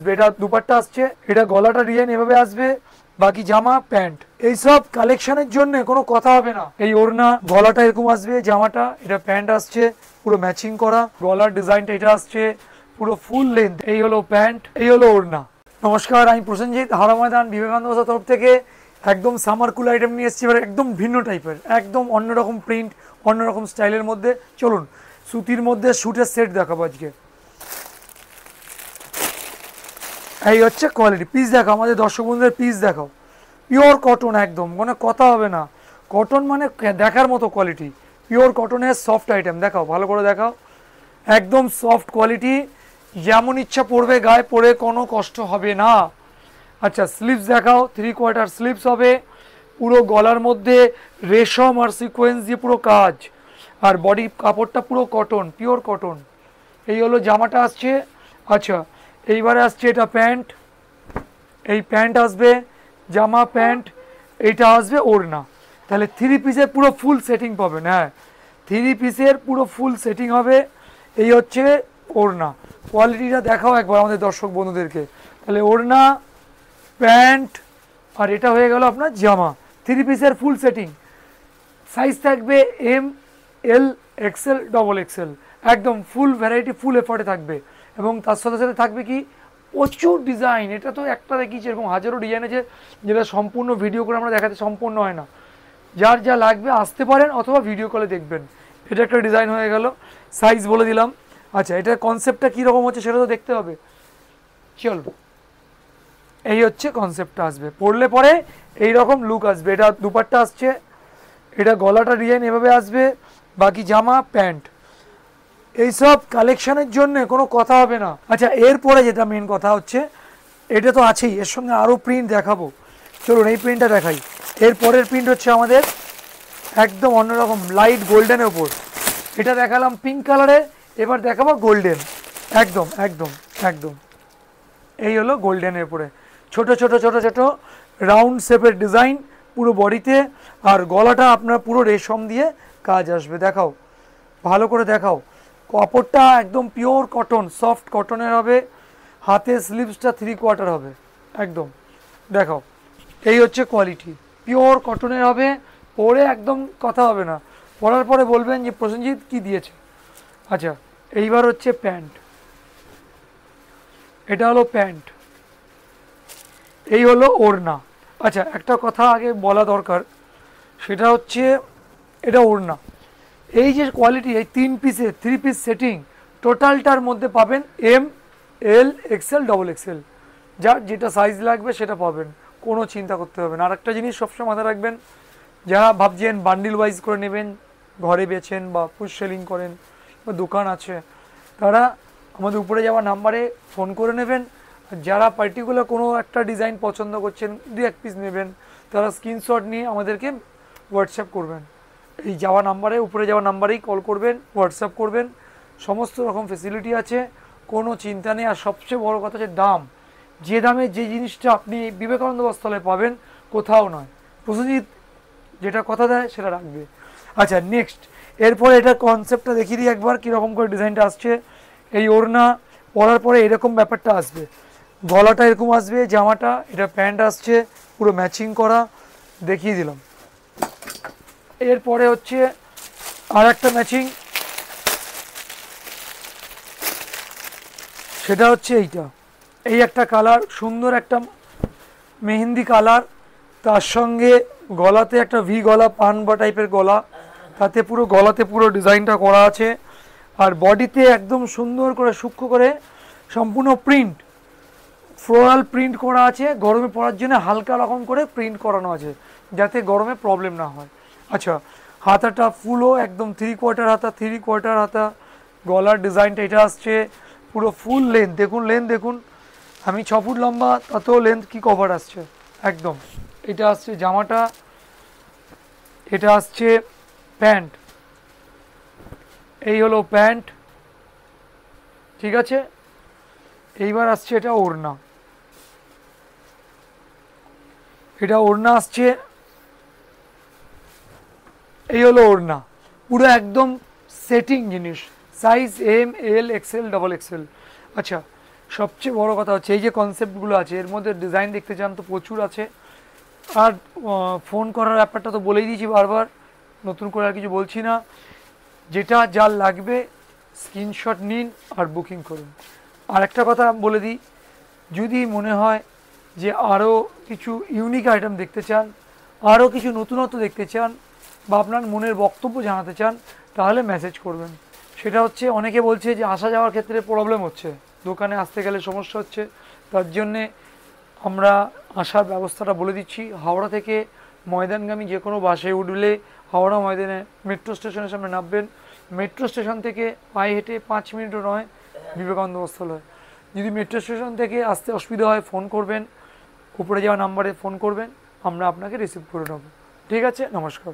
এটা দুপাট্টা আসছে, এটা গলাটা ডিজাইন এভাবে আসবে, বাকি জামা প্যান্ট। এইসব কালেকশনের জন্য কোনো কথা হবে না। এই ওড়না, গলাটা এরকম আসবে, জামাটা এটা প্যান্ট আসছে পুরো ম্যাচিং করা, গলার ডিজাইনটা এটা আসছে পুরো ফুল লেন্থ। এই হলো প্যান্ট, এই হলো ওড়না। নমস্কার, আমি প্রসেনজিৎ, হাওড়া ময়দান বিবেকানন্দ বসার তরফ থেকে একদম সামার কুল আইটেম নিয়ে এসেছি। এবার একদম ভিন্ন টাইপের, একদম অন্যরকম প্রিন্ট, অন্যরকম স্টাইলের মধ্যে। চলুন সুতির মধ্যে স্যুটের সেট দেখাবো আজকে। এই হচ্ছে কোয়ালিটি, পিস দেখাও আমাদের দর্শক বন্ধুদের, পিস দেখাও। পিওর কটন, একদম মানে কথা হবে না। কটন মানে দেখার মতো কোয়ালিটি, পিওর কটনের সফট আইটেম। দেখাও, ভালো করে দেখাও, একদম সফট কোয়ালিটি, যেমন ইচ্ছা পড়বে গায়ে, পরে কোনো কষ্ট হবে না। আচ্ছা স্লিভস দেখাও, 3/4 স্লিভস হবে, পুরো গলার মধ্যে রেশম আর সিকোয়েন্স দিয়ে পুরো কাজ, আর বডি কাপড়টা পুরো কটন, পিওর কটন। এই হলো জামাটা আসছে। আচ্ছা এইবারে আসছে এটা প্যান্ট, এই প্যান্ট আসবে, জামা প্যান্ট, এইটা আসবে ওড়না। তাহলে থ্রি পিসের পুরো ফুল সেটিং পাবেন। হ্যাঁ, থ্রি পিসের পুরো ফুল সেটিং হবে। এই হচ্ছে ওড়না। কোয়ালিটিটা দেখাও একবার আমাদের দর্শক বন্ধুদেরকে। তাহলে ওড়না, প্যান্ট, আর এটা হয়ে গেল আপনার জামা। থ্রি পিসের ফুল সেটিং, সাইজ থাকবে এম, এল, এক্সেল, ডবল এক্সেল, একদম ফুল ভ্যারাইটি, ফুল এফর্টে থাকবে। এবং তার সাথে সাথে থাকবে কি প্রচুর ডিজাইন। এটা তো একটা দেখিয়েছি, এরকম হাজারো ডিজাইন আছে যেটা সম্পূর্ণ ভিডিও করে আমরা দেখাতে সম্পূর্ণ হয় না। যার যা লাগবে আসতে পারেন অথবা ভিডিও কলে দেখবেন। এটা একটা ডিজাইন হয়ে গেল, সাইজ বলে দিলাম। আচ্ছা এটার কনসেপ্টটা কীরকম হচ্ছে সেটা তো দেখতে হবে। চলো, এই হচ্ছে কনসেপ্টটা আসবে, পরলে পরে এইরকম লুক আসবে। এটা দুপাট্টা আসছে, এটা গলাটা ডিজাইন এভাবে আসবে, বাকি জামা প্যান্ট। এইসব কালেকশনের জন্য কোনো কথা হবে না। আচ্ছা এরপরে যেটা মেন কথা হচ্ছে, এটা তো আছেই, এর সঙ্গে আরও প্রিন্ট দেখাবো। চলুন এই প্রিন্টটা দেখাই। এর পরের প্রিন্ট হচ্ছে আমাদের একদম অন্যরকম লাইট গোল্ডেনের ওপর। এটা দেখালাম পিঙ্ক কালারে, এবার দেখাবো গোল্ডেন। একদম একদম একদম এই হলো গোল্ডেনের উপরে ছোট ছোট ছোট ছোট রাউন্ড শেপের ডিজাইন পুরো বডিতে, আর গলাটা আপনার পুরো রেশম দিয়ে কাজ আসবে। দেখাও, ভালো করে দেখাও। কাপড়টা একদম পিওর কটন, সফট কটনের হবে। হাতে স্লিভসটা 3/4 হবে, একদম দেখাও। এই হচ্ছে কোয়ালিটি, পিওর কটনের হবে, পরে একদম কথা হবে না। পরার পরে বলবেন যে প্রসেনজিৎ কি দিয়েছে। আচ্ছা এইবার হচ্ছে প্যান্ট, এটা হলো প্যান্ট, এই হলো ওড়না। আচ্ছা একটা কথা আগে বলা দরকার, সেটা হচ্ছে এটা ওড়না। এই যে কোয়ালিটি, এই তিন পিসের থ্রি পিস সেটিং টোটালটার মধ্যে পাবেন এম, এল, এক্সেল, ডবল এক্সেল। যার যেটা সাইজ লাগবে সেটা পাবেন, কোনো চিন্তা করতে হবে না। আর একটা জিনিস সবসময় মাথায় রাখবেন, যারা ভাবছেন বান্ডিল ওয়াইজ করে নেবেন, ঘরে বেচেন বা পুশ সেলিং করেন বা দোকান আছে, তারা আমাদের উপরে যাওয়া নাম্বারে ফোন করে নেবেন। যারা পার্টিকুলার কোনো একটা ডিজাইন পছন্দ করছেন, দু এক পিস নেবেন, তারা স্ক্রিনশট নিয়ে আমাদেরকে হোয়াটসঅ্যাপ করবেন। এই যাওয়া নাম্বারে, উপরে যাওয়া নাম্বারেই কল করবেন, হোয়াটসঅ্যাপ করবেন। সমস্ত রকম ফেসিলিটি আছে, কোনো চিন্তা নেই। আর সবচেয়ে বড় কথা হচ্ছে দাম, যে দামে যে জিনিসটা আপনি বিবেকানন্দ বস্ত্রালয়ে পাবেন কোথাও নয়। প্রসেনজিৎ যেটা কথা দেয় সেটা রাখবে। আচ্ছা নেক্সট, এরপরে এটা কনসেপ্টটা দেখিয়ে দিই একবার কীরকম করে ডিজাইনটা আসছে। এই ওড়না পরার পরে এরকম ব্যাপারটা আসবে, গলাটা এরকম আসবে, জামাটা এটা প্যান্ট আসছে পুরো ম্যাচিং করা, দেখিয়ে দিলাম। এরপরে হচ্ছে আর একটা ম্যাচিং, সেটা হচ্ছে এইটা। এই একটা কালার, সুন্দর একটা মেহেন্দি কালার, তার সঙ্গে গলাতে একটা ভি গলা, পান বা টাইপের গলা, তাতে পুরো গলাতে পুরো ডিজাইনটা করা আছে। আর বডিতে একদম সুন্দর করে সূক্ষ্ম করে সম্পূর্ণ প্রিন্ট, ফ্লোরাল প্রিন্ট করা আছে। গরমে পরার জন্য হালকা রকম করে প্রিন্ট করানো আছে, যাতে গরমে প্রবলেম না হয়। আচ্ছা হাতাটা ফুলও একদম 3/4 হাতা, 3/4 হাতা। গলার ডিজাইনটা এটা আসছে পুরো ফুল লেন্থ, দেখুন লেন্থ দেখুন, আমি 6 ফুট লম্বা, তাতেও লেন্থ কি কভার আসছে একদম। এটা আসছে জামাটা, এটা আসছে প্যান্ট, এই হলো প্যান্ট, ঠিক আছে। এইবার আসছে এটা ওড়না, এটা ওড়না আসছে, এই হলো ওড়না, পুরো একদম সেটিং জিনিস, সাইজ এম, এল, এক্সেল, ডবল এক্সেল। আচ্ছা সবচেয়ে বড় কথা হচ্ছে এই যে কনসেপ্টগুলো আছে এর মধ্যে ডিজাইন দেখতে চান তো প্রচুর আছে। আর ফোন করার ব্যাপারটা তো বলেই দিয়েছি বারবার, নতুন করে আর কিছু বলছি না। যেটা যার লাগবে স্ক্রিনশট নিন আর বুকিং করুন। আর একটা কথা বলে দিই, যদি মনে হয় যে আরও কিছু ইউনিক আইটেম দেখতে চান, আরও কিছু নতুনত্ব দেখতে চান, বা আপনার মনের বক্তব্য জানাতে চান, তাহলে মেসেজ করবেন। সেটা হচ্ছে অনেকে বলছে যে আসা যাওয়ার ক্ষেত্রে প্রবলেম হচ্ছে, দোকানে আসতে গেলে সমস্যা হচ্ছে, তার জন্যে আমরা আসার ব্যবস্থাটা বলে দিচ্ছি। হাওড়া থেকে ময়দানগামী যে কোনো বাসে উঠলে হাওড়া ময়দানে মেট্রো স্টেশনের সামনে নামবেন। মেট্রো স্টেশন থেকে পায়ে হেঁটে 5 মিনিটও নয় বিবেকানন্দ বস্ত্রালয়। যদি মেট্রো স্টেশন থেকে আসতে অসুবিধা হয় ফোন করবেন, উপরে যাওয়া নাম্বারে ফোন করবেন, আমরা আপনাকে রিসিভ করে নেব। ঠিক আছে, নমস্কার।